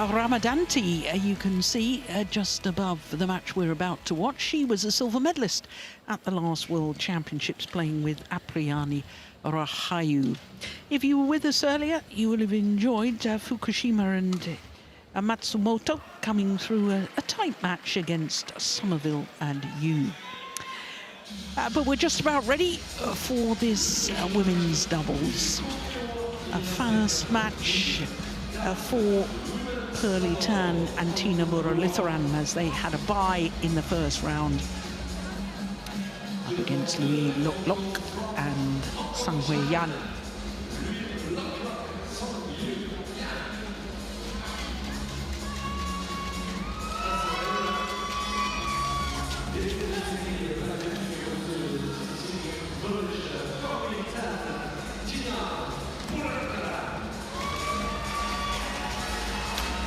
Ramadanti, you can see just above the match we're about to watch. She was a silver medalist at the last World Championships, playing with Apriyani Rahayu. If you were with us earlier, you will have enjoyed Fukushima and Matsumoto coming through a tight match against Somerville and Yu. But we're just about ready for this women's doubles. A first match for Muralitharan and Tina Muralitharan, as they had a bye in the first round up against Louis Lok and Tsang Yan.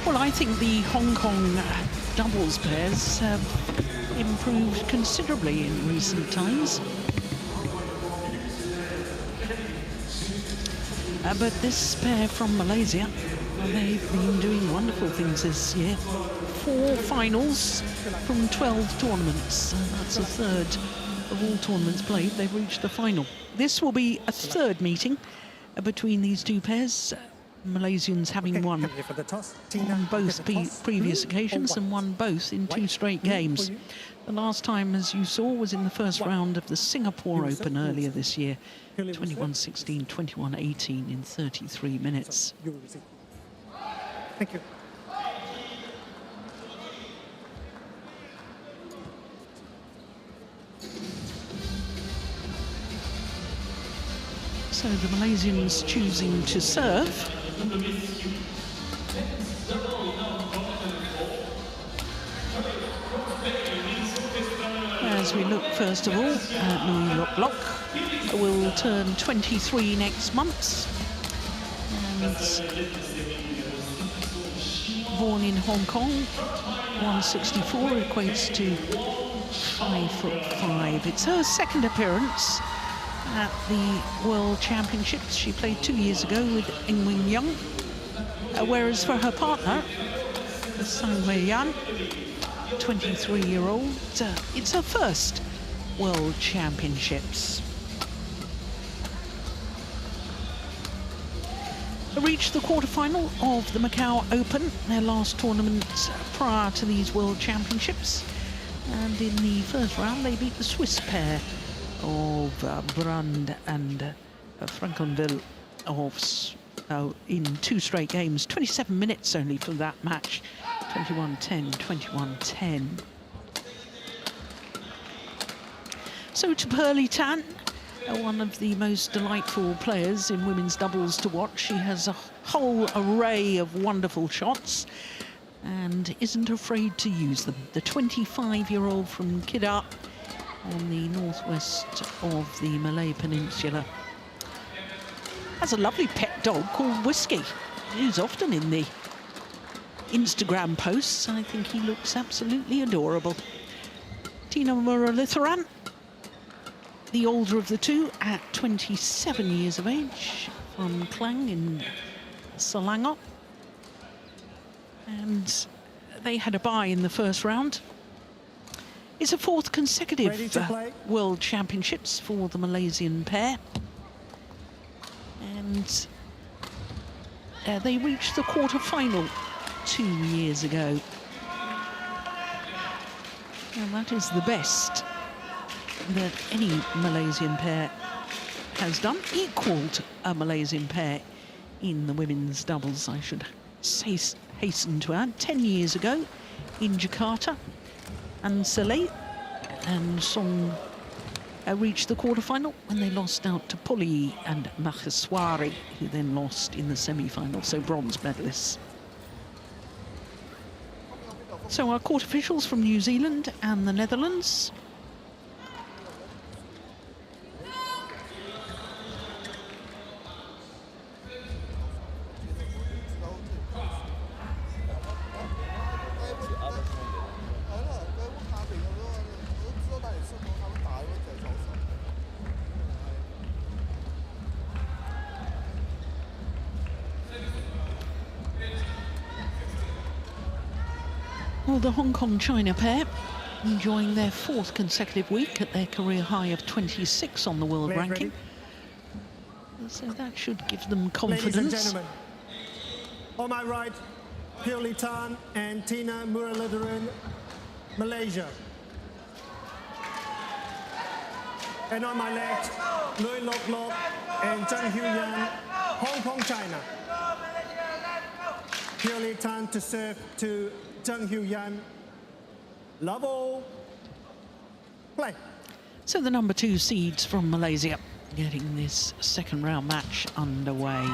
Well, I think the Hong Kong doubles pairs have improved considerably in recent times. But this pair from Malaysia, they've been doing wonderful things this year. 4 finals from 12 tournaments. That's a third of all tournaments played. They've reached the final. This will be a third meeting between these two pairs. Malaysians having won on both previous occasions and won both in 2 straight games. The last time, as you saw, was in the first round of the Singapore Open earlier this year, 21-16, 21-18 in 33 minutes. Thank you. So the Malaysians choosing to serve. As we look, first of all, Louis Lok will turn 23 next month. And born in Hong Kong, 164 equates to 5'5". It's her second appearance at the World Championships. She played 2 years ago with Ng Wing Young, whereas for her partner, Tsang Yan, 23-year-old, it's her first World Championships. They reached the quarterfinal of the Macau Open, their last tournament prior to these World Championships, and in the first round they beat the Swiss pair of Brand and Frankenville in 2 straight games. 27 minutes only for that match. 21-10, 21-10. So to Muralitharan, one of the most delightful players in women's doubles to watch. She has a whole array of wonderful shots and isn't afraid to use them. The 25-year-old from Kedah on the northwest of the Malay Peninsula has a lovely pet dog called Whiskey, who's often in the Instagram posts. I think he looks absolutely adorable. Tina Muralitharan, the older of the two, at 27 years of age, from Klang in Selangor. And they had a bye in the first round. It's a 4th consecutive World Championships for the Malaysian pair. And they reached the quarter-final 2 years ago. And that is the best that any Malaysian pair has done. Equalled a Malaysian pair in the women's doubles, I should say, hasten to add. 10 years ago in Jakarta, and Saleh and Song reached the quarterfinal when they lost out to Poli and Maheswari, who then lost in the semi-final, so bronze medalists. So our court officials from New Zealand and the Netherlands. Well, the Hong Kong-China pair enjoying their 4th consecutive week at their career high of 26 on the world ranking. So that should give them confidence. Ladies and gentlemen, on my right, Muralitharan and Tina Muralitharan, Malaysia. And on my left, Lui Lok Lok and Zheng Huyan, Hong Kong, China. Muralitharan to serve to Zheng Huyan. Love all. Play. So the number 2 seeds from Malaysia getting this 2nd round match underway.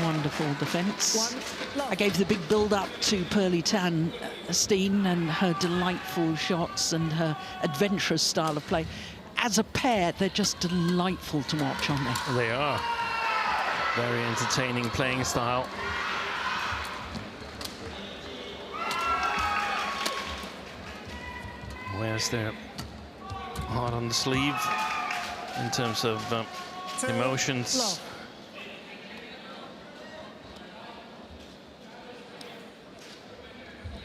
Wonderful defence. I gave the big build-up to Muralitharan, Steen, and her delightful shots and her adventurous style of play. As a pair, they're just delightful to watch, aren't they? They are. Very entertaining playing style. Where's their heart on the sleeve in terms of emotions?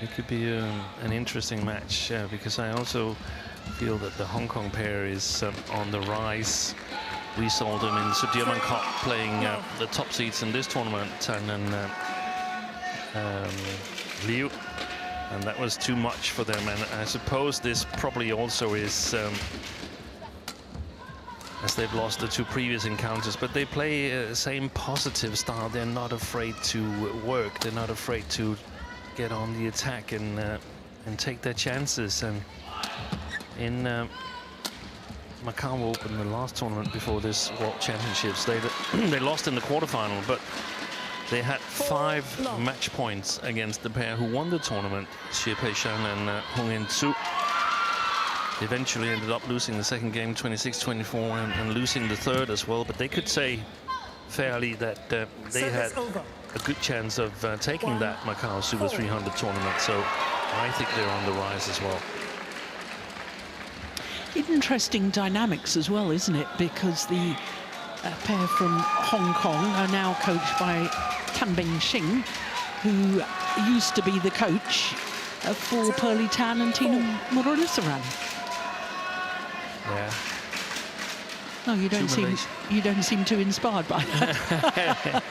It could be an interesting match because I also feel that the Hong Kong pair is on the rise. We saw them in Sudirman Cup playing the top seeds in this tournament, Tsang and Liu, and that was too much for them. And I suppose this probably also is, as they've lost the 2 previous encounters, but they play the same positive style. They're not afraid to work. They're not afraid to get on the attack and take their chances. And in Macau Open, the last tournament before this World Championships, they lost in the quarterfinal, but they had 5 match points against the pair who won the tournament, Xie Peishan and Hong In-Tzu. They eventually ended up losing the 2nd game 26-24 and losing the 3rd as well, but they could say fairly that they had a good chance of taking that Macau Super 300 tournament, so I think they're on the rise as well. Interesting dynamics as well, isn't it? Because the pair from Hong Kong are now coached by Tan Bing-Xing, who used to be the coach for Muralitharan and Tina Muralitharan. Yeah. No, you don't seem too inspired by that.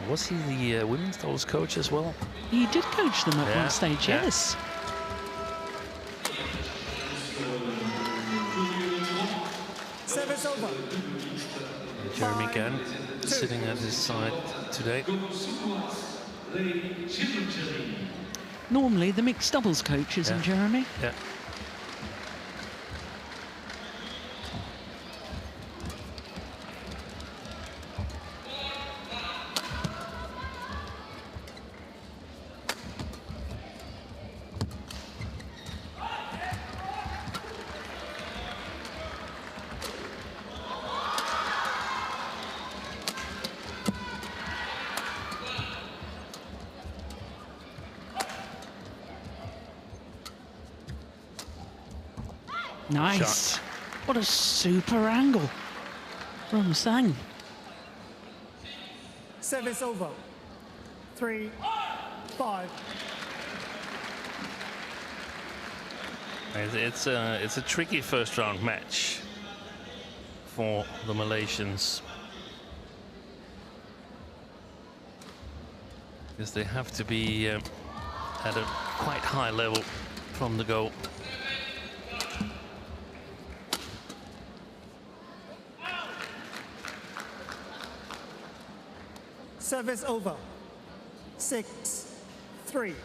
Was he the women's doubles coach as well? He did coach them at one stage, yes. Service over. Jeremy Gann sitting at his side today. Normally the mixed doubles coach, isn't Jeremy? Yeah. Nice. Shot. What a super angle from Tsang. Service over. 3-5. It's a tricky 1st round match for the Malaysians, because they have to be at a quite high level from the go. Service over. 6-3.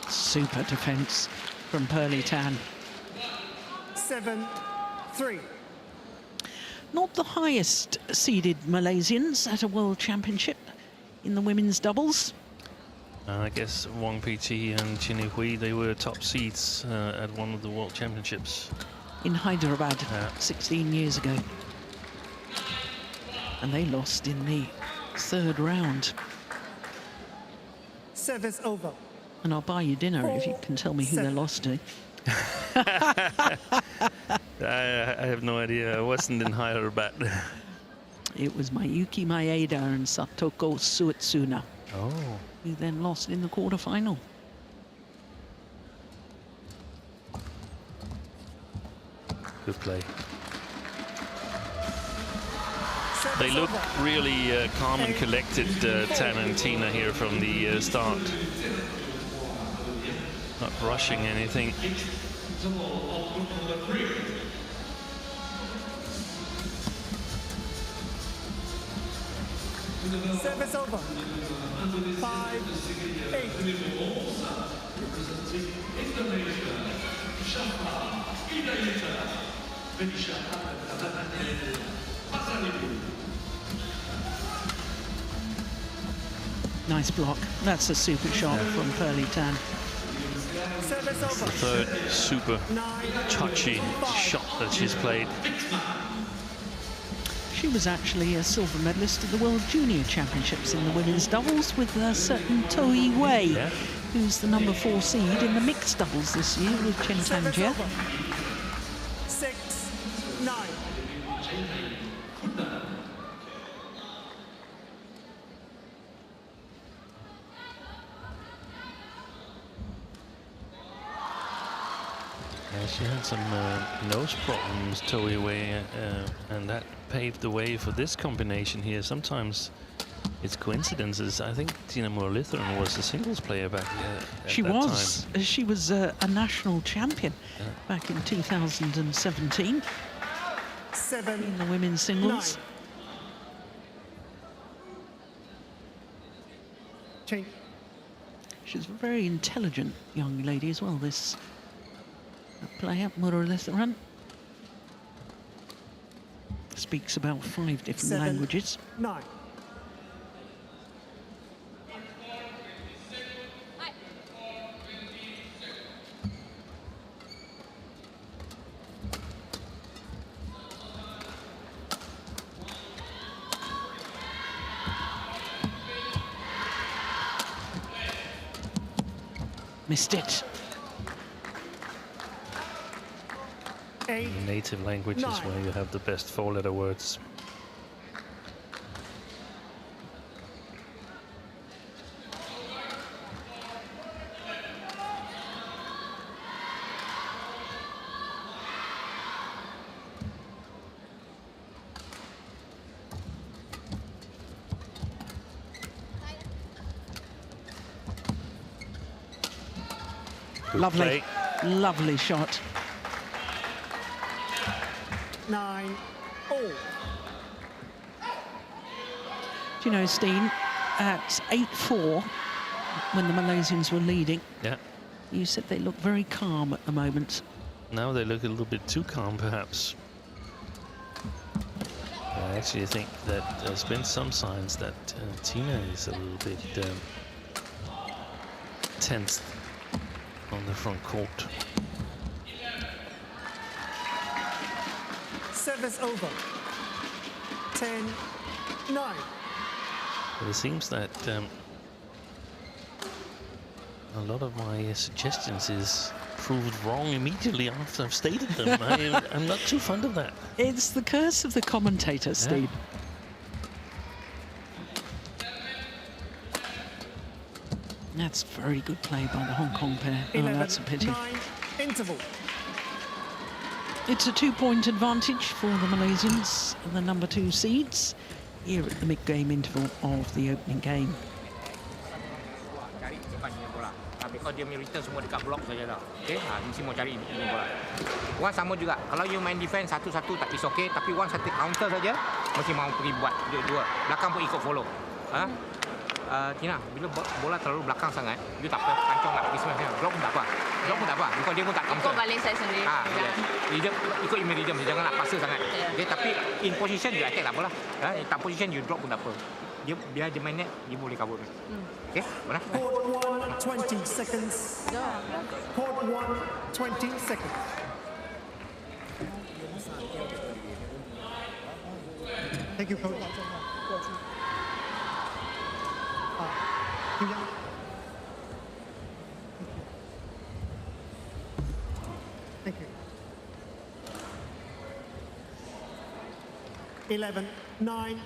Super defense from Muralitharan. 7-3. Not the highest seeded Malaysians at a World Championship in the women's doubles. I guess Wang PT and Chin Hui, they were top seeds at one of the World Championships. In Hyderabad 16 years ago. And they lost in the 3rd round. Service over. And I'll buy you dinner if you can tell me who they lost to. I have no idea. I wasn't in Hyderabad. It was Mayuki Maeda and Satoko Suetsuna, Oh. who then lost in the quarterfinal. Good play. They look really calm and collected, Tan and Tina here from the start. Not rushing anything. Service over. 5-8. Nice block. That's a super shot from Muralitharan. Service The over. third super touchy shot that she's played. She was actually a silver medalist at the World Junior Championships in the women's doubles with a certain Toi Wei, Yeah. who's the number 4 seed in the mixed doubles this year with Chen Service Tangjia. over. 6-9. She had some nose problems, Toi Wei, and that paved the way for this combination here. Sometimes it's coincidences. I think Tina Muralitharan was a singles player back at She that was. time. She was a national champion Yeah. back in 2017 in the women's singles. 9. Change. She's a very intelligent young lady as well, this player, Muralitharan. Speaks about 5 different 7, languages. 9. Missed it. 8. Native languages 9. where you have the best 4-letter words. Good Lovely, play. lovely shot. 9. All. Do you know, Steen, at 8-4, when the Malaysians were leading, Yeah. you said they look very calm at the moment. Now they look a little bit too calm, perhaps. I actually think that there's been some signs that Tina is a little bit tense on the front court. Service over. 10-9. But it seems that a lot of my suggestions is proved wrong immediately after I've stated them. I'm not too fond of that. It's the curse of the commentator, Steve. That's very good play by the Hong Kong pair. Oh, 11, that's a pity. 9. Interval. It's a 2-point advantage for the Malaysians, the number 2 seeds, here at the mid-game interval of the opening game. Cari cepat punya bola. Because dia punya return semua dekat blok saja dah. Okay, mesti mau cari ini bola. One sama juga. Kalau you main defense satu-satu tak is okay, tapi one satu counter saja, mesti mau pergi buat dua. Belakang pun ikut follow. Tina, bila bola terlalu belakang sangat, you tak payah pancong nak pergi smash. Drop pun tak apa. Drop pun tak apa. Because dia pun tak counter. Ikut balik saya sendiri. Rhythm, ikut email rhythm, jangan nak paksa sangat. Okay, tapi in position you attack tak apa lah. Tak position you drop pun tak apa. Dia biar dia main net, dia boleh cover. Okay, mana? Court 1, 20 seconds. Court 1, 20 seconds. Thank you, Coach. Kim Yang. Thank you. 11-9.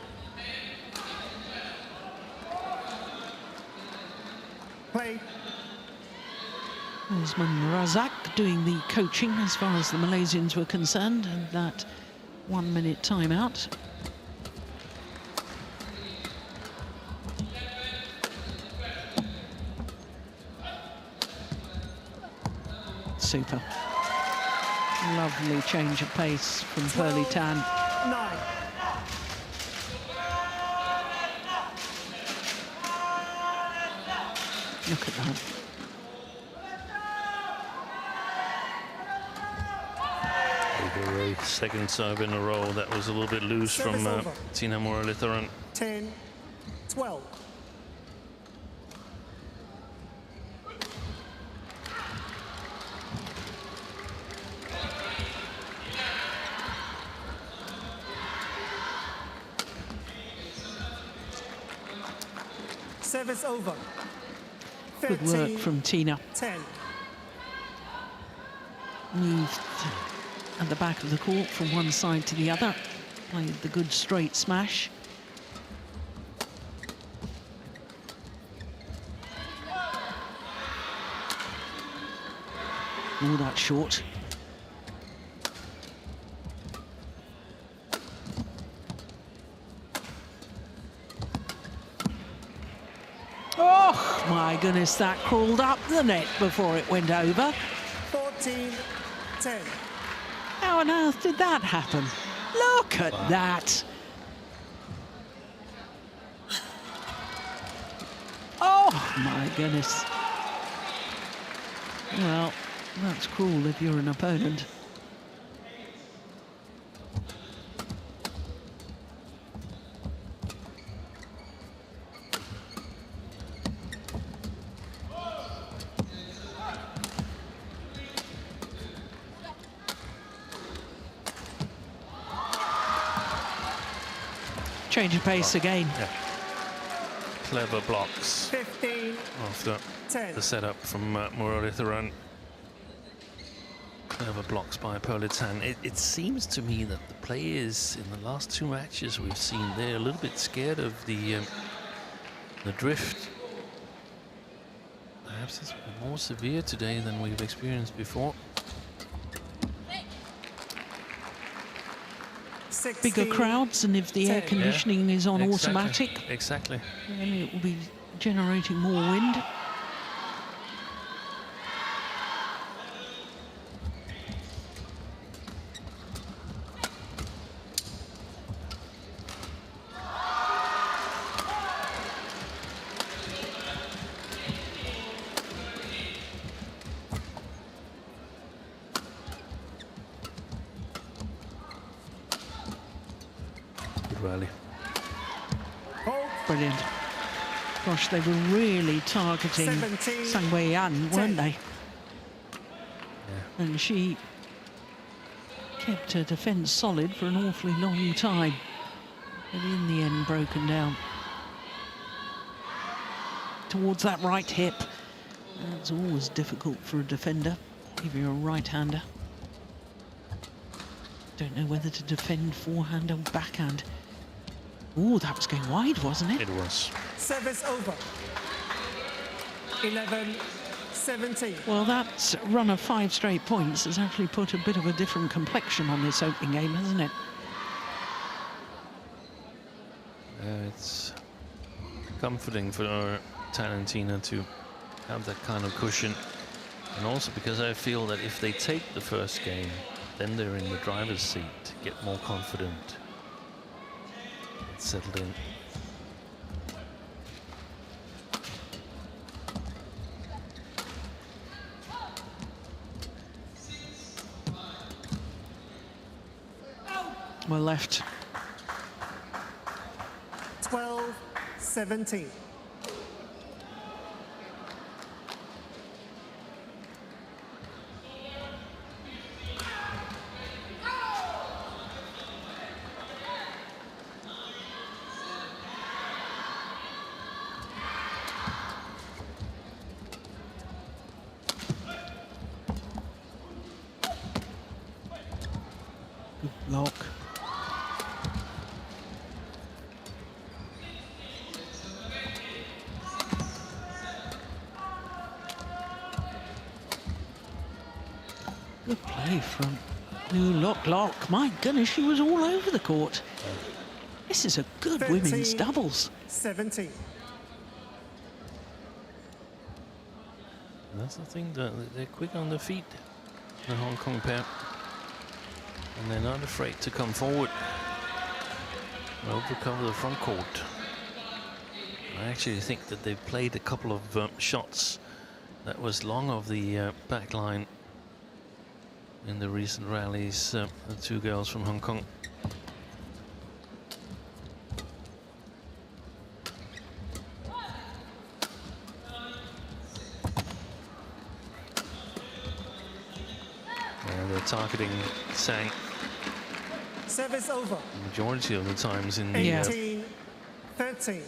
Play. Osman Razak doing the coaching as far as the Malaysians were concerned, and that 1 minute timeout. Super. Lovely change of pace from Muralitharan. 9. Look at that. Second serve in a row. That was a little bit loose from Tina Muralitharan. 10-12. Service over. Good work from Tina. 10. Moved at the back of the court from one side to the other. Played the good straight smash. Oh, that's short. Oh, my goodness, that crawled up the net before it went over. 14-10. How on earth did that happen? Look at that. Oh, my goodness. Well, that's cruel if you're an opponent. Change of pace again. Yeah. Clever blocks 15. after 10. the setup from Muralitharan. Clever blocks by Muralitharan. It seems to me that the players in the last two matches we've seen, they're a little bit scared of the drift. Perhaps it's more severe today than we've experienced before. Bigger crowds, and if the air conditioning is on automatic, exactly, then it will be generating more wind. rally. Brilliant. Gosh, they were really targeting Tsang weren't they? Yeah. And she kept her defence solid for an awfully long time, but in the end broken down. Towards that right hip. It's always difficult for a defender if you're a right-hander. Don't know whether to defend forehand or backhand. Oh, that was going wide, wasn't it? It was. Service over. 11-17. Well, that run of 5 straight points has actually put a bit of a different complexion on this opening game, hasn't it? It's comforting for Talentina to have that kind of cushion, and also because I feel that if they take the first game, then they're in the driver's seat, get more confident, get settled in. Well left. 12-17. Good block. Good play from New Lock. My goodness, she was all over the court. This is a good women's doubles. 17. That's the thing, they're quick on their feet, the Hong Kong pair. And they're not afraid to come forward and overcover the front court. I actually think that they've played a couple of shots that was long of the back line in the recent rallies, the two girls from Hong Kong. And they're targeting Tsang. Service over. The majority of the times in the 18-13.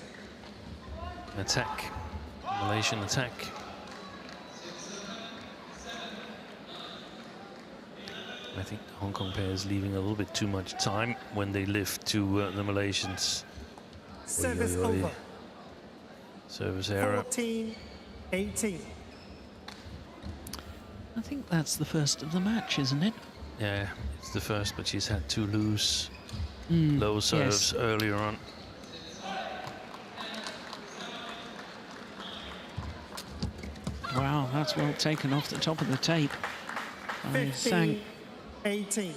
attack, Malaysian attack. I think the Hong Kong pair is leaving a little bit too much time when they lift to the Malaysians. Service over. Service error. 14-18. I think that's the first of the match, isn't it? Yeah, it's the first, but she's had two loose low serves earlier on. Wow, that's well taken off the top of the tape. Tsang. 15-18.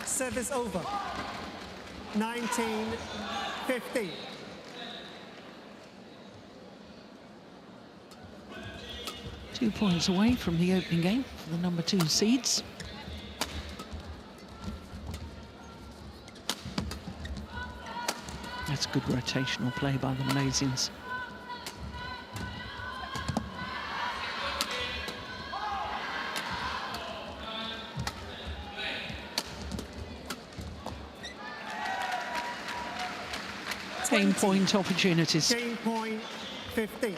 Service over. 19-15. Two points away from the opening game for the number 2 seeds. That's good rotational play by the Malaysians. Game point opportunities. Game point 15.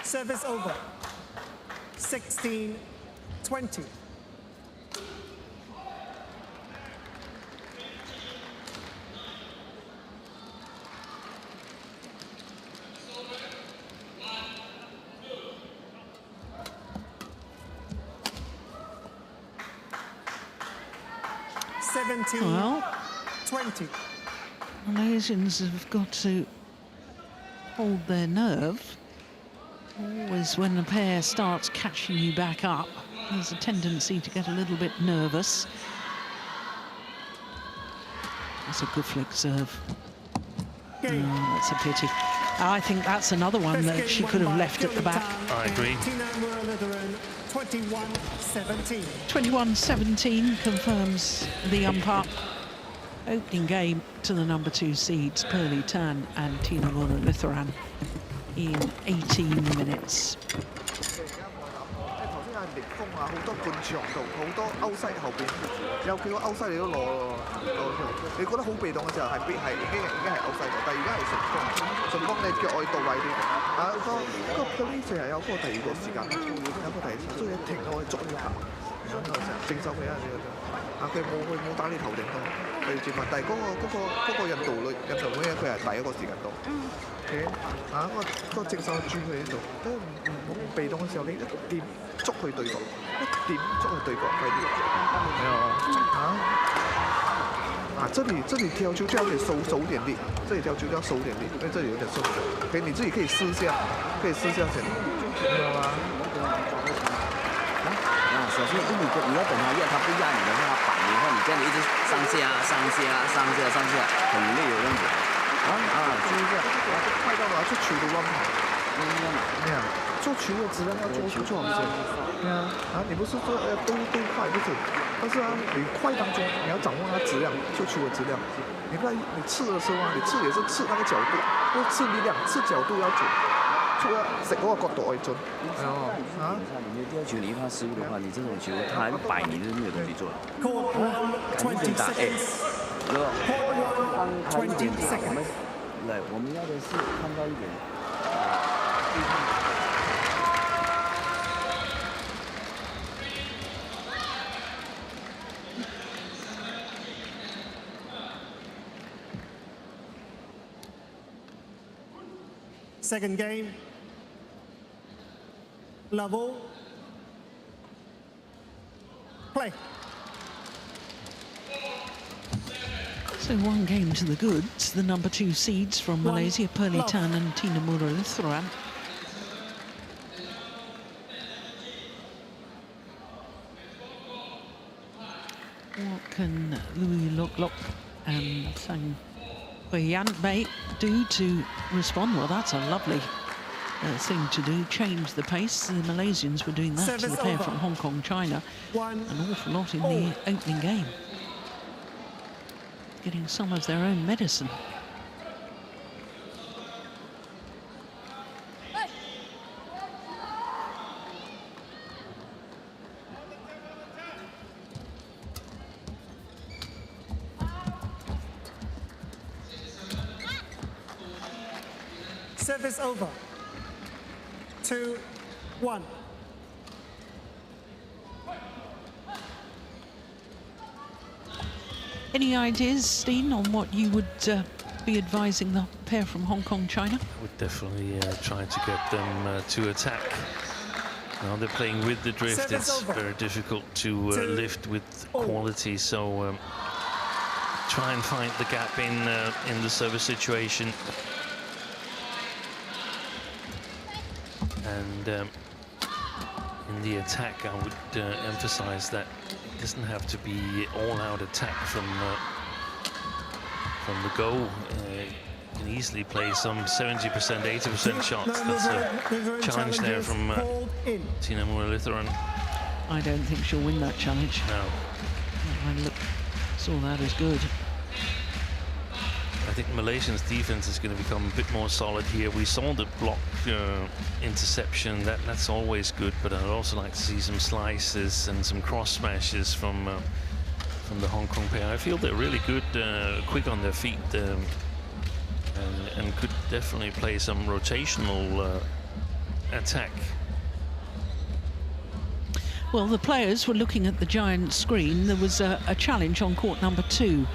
Service over. 16-20. Well, 20. Malaysians have got to hold their nerve. Always when the pair starts catching you back up, there's a tendency to get a little bit nervous. That's a good flick serve. Oh, that's a pity. I think that's another one that she could have left at the back. I agree. 21-17. 21-17 confirms the umpire. Opening game to the number 2 seeds, Muralitharan and Muralitharan, in 18 minutes. 逆風啊，好多半場度，好多歐西後邊，有幾個歐西你都攞你覺得好被動嘅時候係已經係歐西度，但係而家係順風你腳外到位啲，嗰呢成日有嗰個第二個時間，有個第二所以停落去捉一下，然後正手佢啊你覺得，佢冇打你頭頂咯，佢要接翻，但係嗰個印度妹佢係第一個時間到。嗰個正手轉佢呢度，都唔被動嘅時候，你一點捉佢對角，一點捉佢對角，快啲，沒有這裡挑球就要給收點力，這裡挑球就要收點力，因為這裡有點收，你自己可以試下先，明白嗎？首先，因为你要等它压，它不压你的话，它板的话，你这样一直上下，很累有样子。就是这样，快到哪去取都乱跑。对啊，做球的质量要做好些。对啊，你不是说都快不是，但是你快当中你要掌握它质量，做球的质量。你看你刺的时候你刺也是刺那个角度，不是刺力量，刺角度要准，食嗰個角度要準。你的吊球你一怕失误的话，你这种球他摆你都没有东西做了。 Court 1, 20 seconds. 刚开一点 20 点， seconds. 我们要的是看到一点。 Second game. Level. Play. So one game to the goods. The number 2 seeds from Malaysia, Muralitharan and Tina Muralitharan. What can Louis Lok and Tsang do to respond? Well, that's a lovely thing to do, change the pace. The Malaysians were doing that to the pair from Hong Kong, China, an awful lot in the opening game. Getting some of their own medicine. Service over. 2-1. Any ideas, Steen, on what you would be advising the pair from Hong Kong, China? I would definitely try to get them to attack. Now they're playing with the drift. It's very difficult to lift with quality. So try and find the gap in the service situation. And in the attack, I would emphasize that it doesn't have to be all-out attack from the goal. You can easily play some 70%, 80% shots. That's a challenge there from Tina Muralitharan. I don't think she'll win that challenge. No. I saw that as good. I think Malaysia's defense is going to become a bit more solid here. We saw the block interception. That's always good, but I'd also like to see some slices and some cross smashes from the Hong Kong pair. I feel they're really good, quick on their feet, and could definitely play some rotational attack. Well, the players were looking at the giant screen. There was a challenge on court number 2.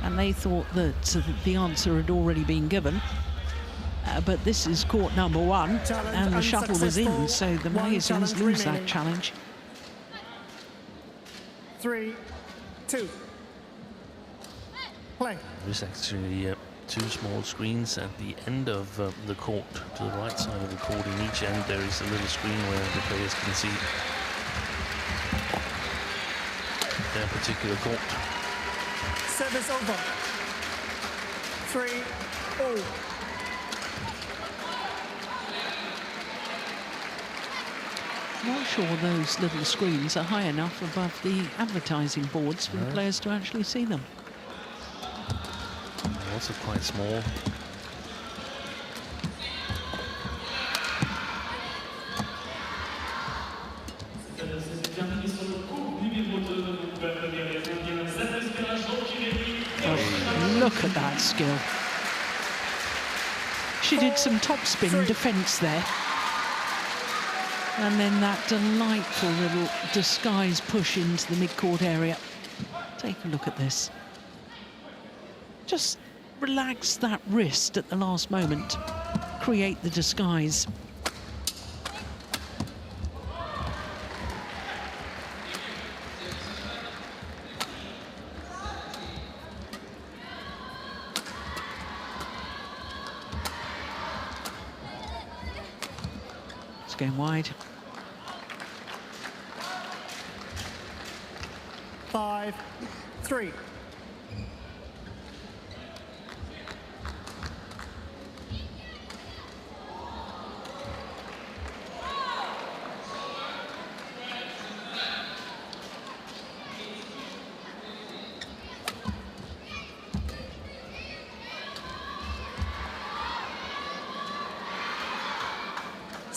And they thought that the answer had already been given. But this is court number 1, and the shuttle was in, so the Malaysians lose that challenge. 3-2. Play. There's actually 2 small screens at the end of the court, to the right side of the court. In each end there is a little screen where the players can see their particular court. Service over. 3-all. Not sure those little screens are high enough above the advertising boards for the players to actually see them. Also quite small. Look at that skill. She did some topspin defence there. And then that delightful little disguise push into the mid-court area. Take a look at this. Just relax that wrist at the last moment. Create the disguise. Going wide. 5-3.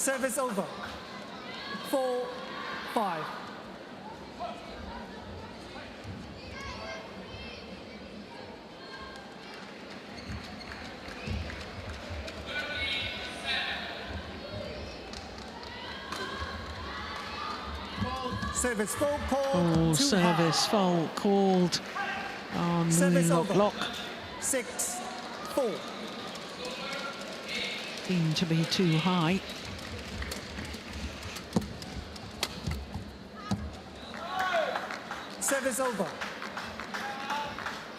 Service over. 4-5. Service fault called. Oh, service fault called on Service Lock over. Lock. 6-4. Seemed to be too high. Service over.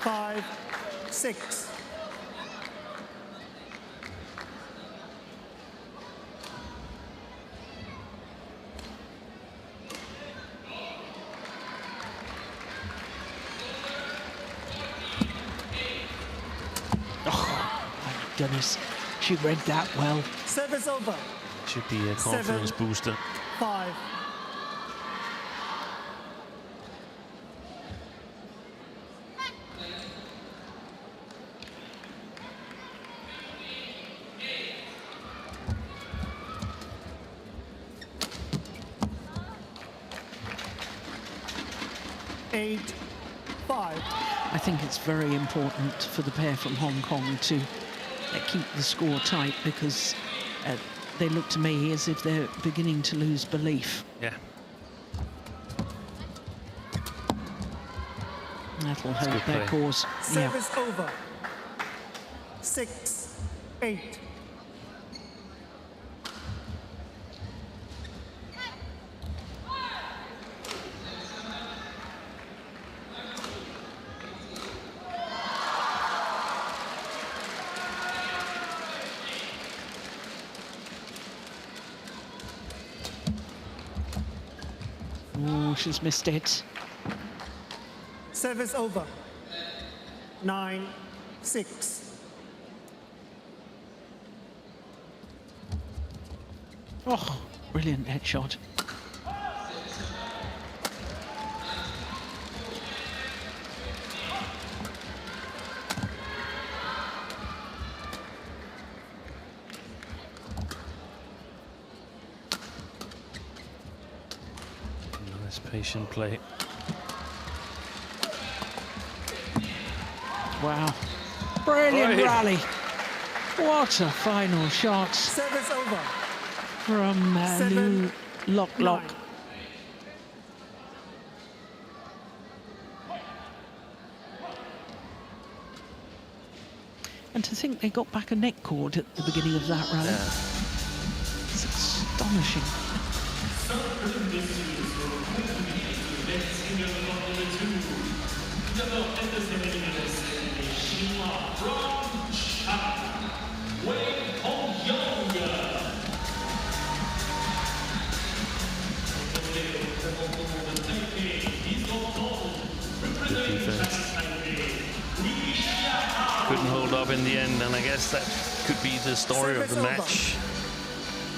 5-6. Goodness, she read that well. Service over. Should be a confidence 7, booster. 5. Eight, 5. I think it's very important for the pair from Hong Kong to keep the score tight, because they look to me as if they're beginning to lose belief. Yeah. That'll That's help good their play. cause. Service over. 6-8. Oh, she's missed it. Service over. 9-6. Oh, brilliant headshot. Nice patient play. Wow. Brilliant Oi. rally. What a final shot Service over. from New 7, Lock Lock. 9. And to think they got back a net cord at the beginning of that rally. It's astonishing. Good defense. Couldn't hold up in the end, and I guess that could be the story of the Service match.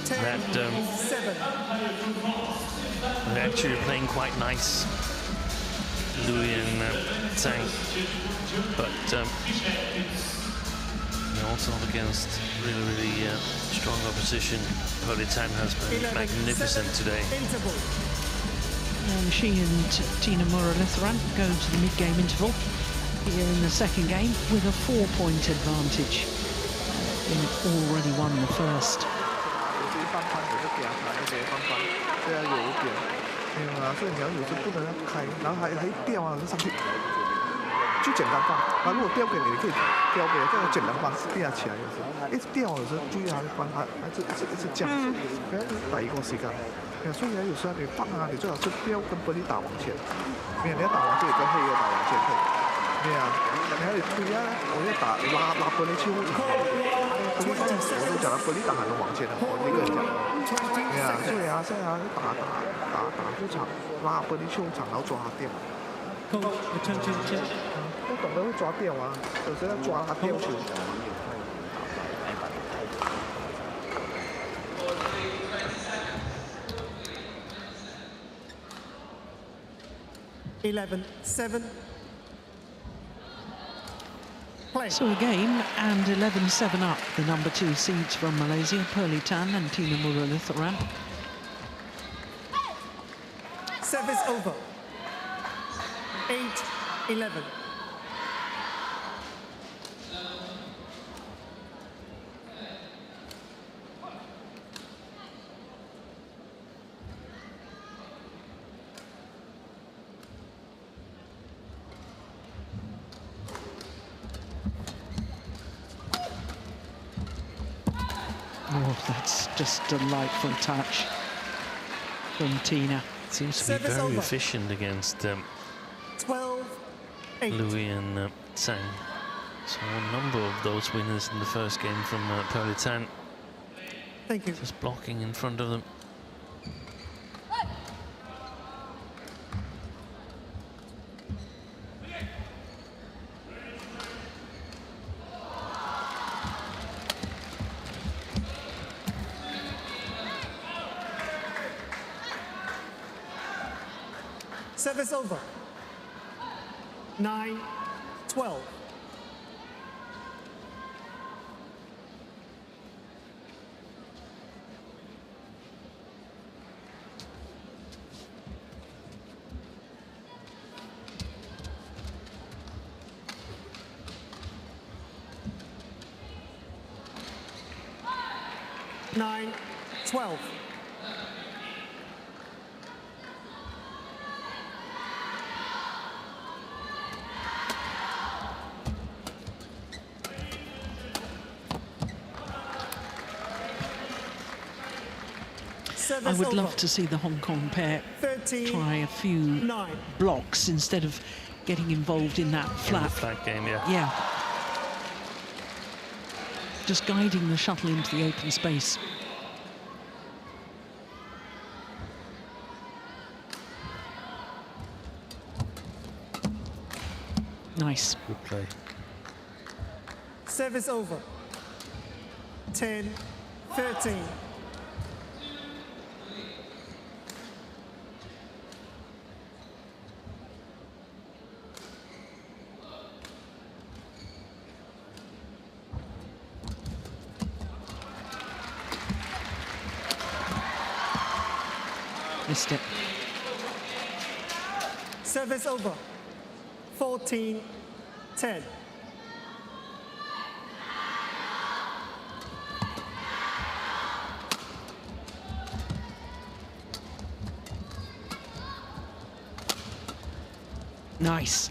10, That 7. they're actually playing quite nice, Louis and Tsang, but they're also up against really strong opposition. Muralitharan has been 11, magnificent 7, today. Interval. And she and Tina Muralitharan go to the mid-game interval here in the second game with a 4-point advantage. They've already won the first. 对啊，有一点，没有啊，所以你要有时不能开，然后还吊啊，上去，就简单放。那如果吊给你，你可以吊给这个简单放，吊起来有时候，一直吊有时候注意它放它，一直这样子，不要打一个时间。所以有时候你放啊，你最好是不要跟玻璃打往前，没有你要打往前，跟黑要打往前去。对啊，你喺度推啊，我要打拉玻璃超。我都講啦，玻璃打係往前，我呢個人講。係啊，所以啊，即係啊，打好長，拉玻璃超長，然後抓掉。都懂得會抓掉啊，有時要抓它掉球。11, 7. Play. So a game and 11-7 up. The number 2 seeds from Malaysia, Muralitharan and Tina Muralitharan. Service over. 8-11. Oh, that's just delightful touch from Tina. Seems to be Service very over. efficient against 12-8. Louis and Tsang. So a number of those winners in the first game from Muralitharan, Thank you. just blocking in front of them. Service over. 9-12. Nine, 12. I would love to see the Hong Kong pair 13, try a few 9. blocks instead of getting involved in that In the flat. flat game, yeah. Yeah. Just guiding the shuttle into the open space. Nice. Good play. Service over. 10, 13. Missed it. Service over. 14, 10. Nice.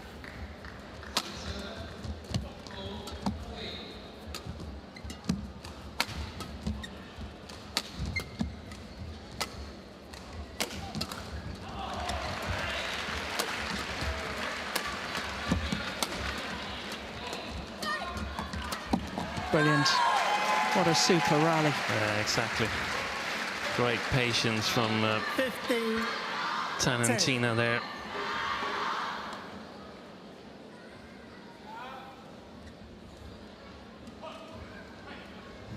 Brilliant. What a super rally. Exactly. Great patience from 15, Tan and 10. Tina there.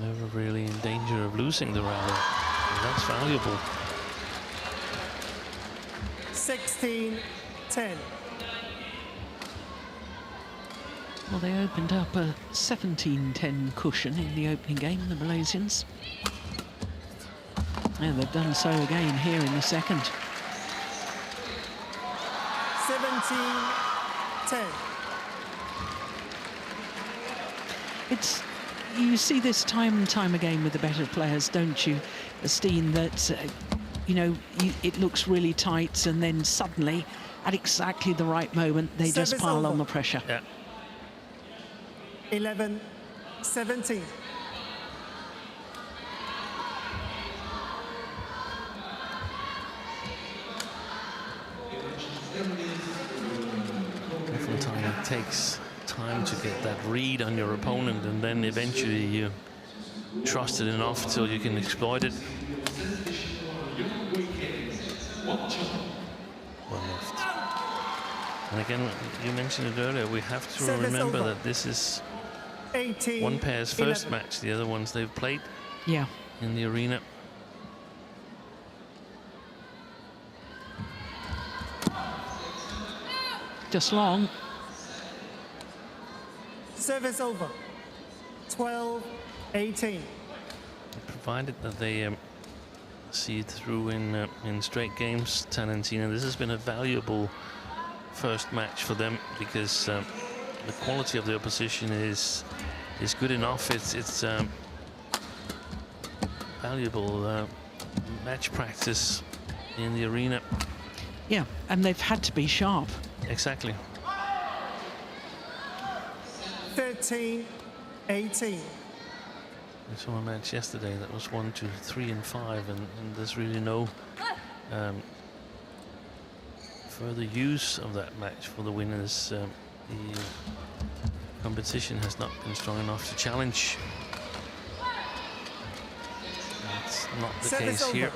Never really in danger of losing the rally. And that's valuable. 16, 10. Well, they opened up a 17-10 cushion in the opening game, the Malaysians. And they've done so again here in the second. 17, 10. It's, you see this time and time again with the better players, don't you, Steen, that, you know, it looks really tight and then suddenly, at exactly the right moment, they just Service pile on over. the pressure. Yeah. 11, 17. Oftentimes it takes time to get that read on your opponent, and then eventually you trust it enough till you can exploit it. One left. And again, you mentioned it earlier, we have to Service remember over. that this is 18, one pair's first 11. match, the other ones they've played Yeah. in the arena. Just long. Service over. 12-18. Provided that they see it through in straight games, Tan and Tina, this has been a valuable first match for them, because the quality of the opposition is good enough. It's valuable match practice in the arena. Yeah, and they've had to be sharp. Exactly. 13-18. I saw a match yesterday that was 1, 2, 3, and 5, and there's really no further use of that match for the winners. The competition has not been strong enough to challenge. That's not the Service case here.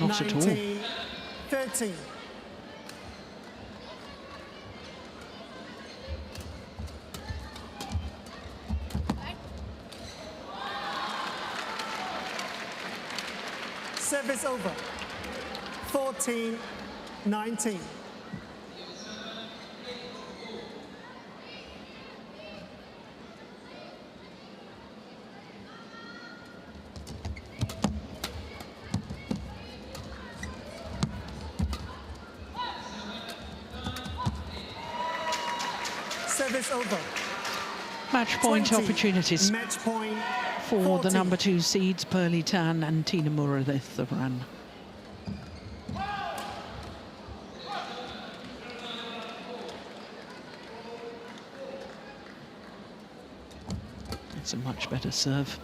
over. Not at all. 19-13. Service over. 14-19. Service over. Match point 20. opportunities Match point for 40. the number 2 seeds, Muralitharan and Tina Muralitharan. It's a much better serve.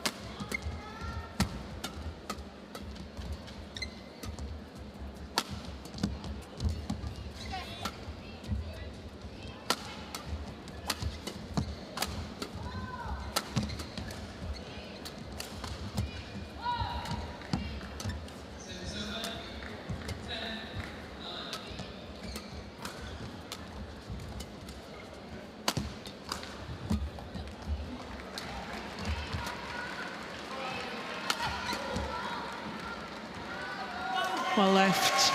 Well left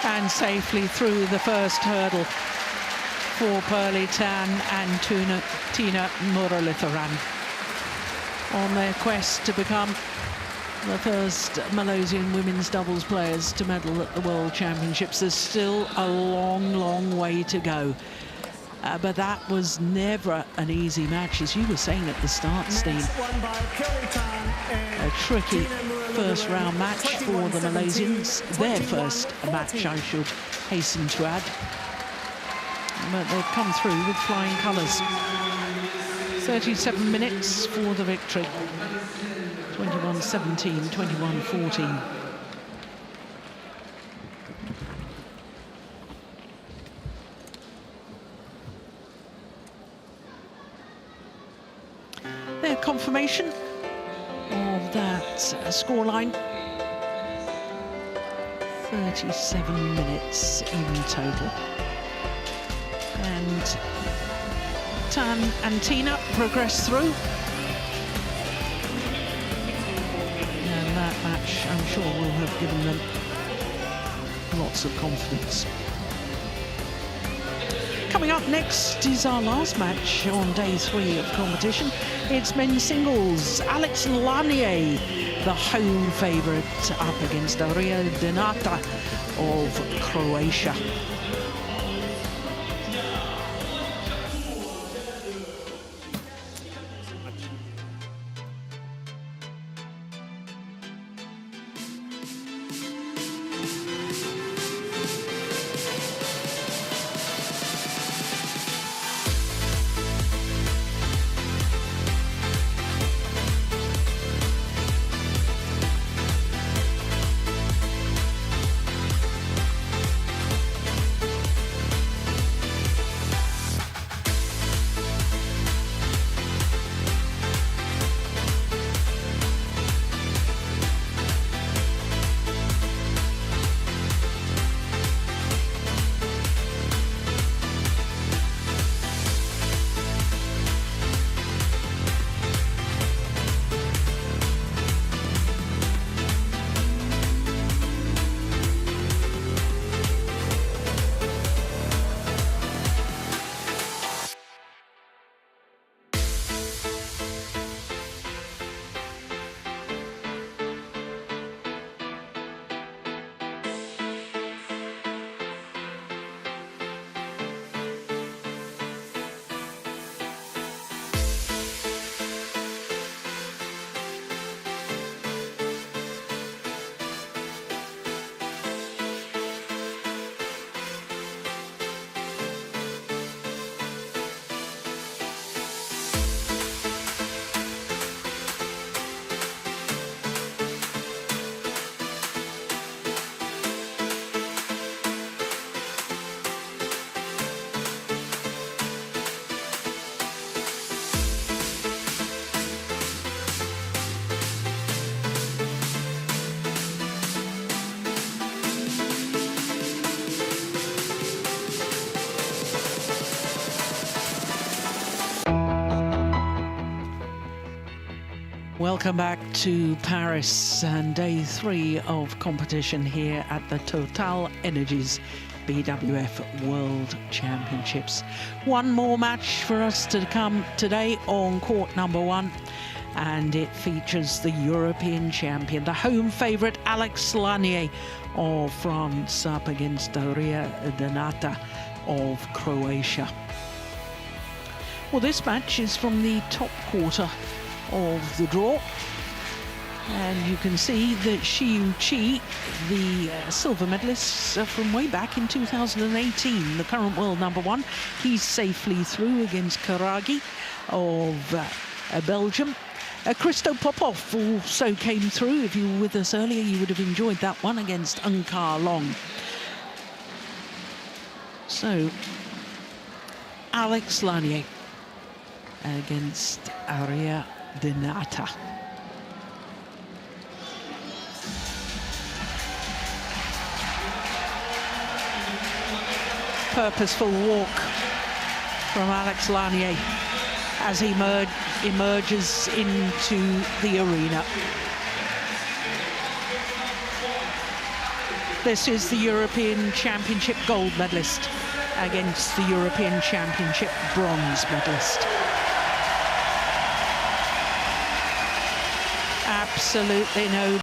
and safely through the first hurdle for Muralitharan and Tina Muralitharan on their quest to become the first Malaysian women's doubles players to medal at the World Championships. There's still a long, long way to go. But that was never an easy match, as you were saying at the start, Steve. A tricky first round match for the Malaysians. Their first match, I should hasten to add. But they've come through with flying colours. 37 minutes for the victory. 21-17, 21-14. Their confirmation of that scoreline. 37 minutes in total. And Tan and Tina progress through. And that match, I'm sure, will have given them lots of confidence. Coming up next is our last match on day 3 of competition. It's men's singles. Alex Lanier, the home favourite, up against Rio Denata of Croatia. Welcome back to Paris and day 3 of competition here at the TotalEnergies BWF World Championships. One more match for us to come today on court number 1, and it features the European champion, the home favourite Alex Lanier of France up against Daria Donata of Croatia. Well, this match is from the top quarter of the draw, and you can see that Xiyu Qi, the silver medalist from way back in 2018, the current world number 1, he's safely through against Karagi of Belgium. Christo Popov also came through. If you were with us earlier, you would have enjoyed that one against Ka Long. So, Alex Lanier against Aria Donata. Purposeful walk from Alex Lanier as he emerges into the arena. This is the European Championship gold medalist against the European Championship bronze medalist. Absolutely no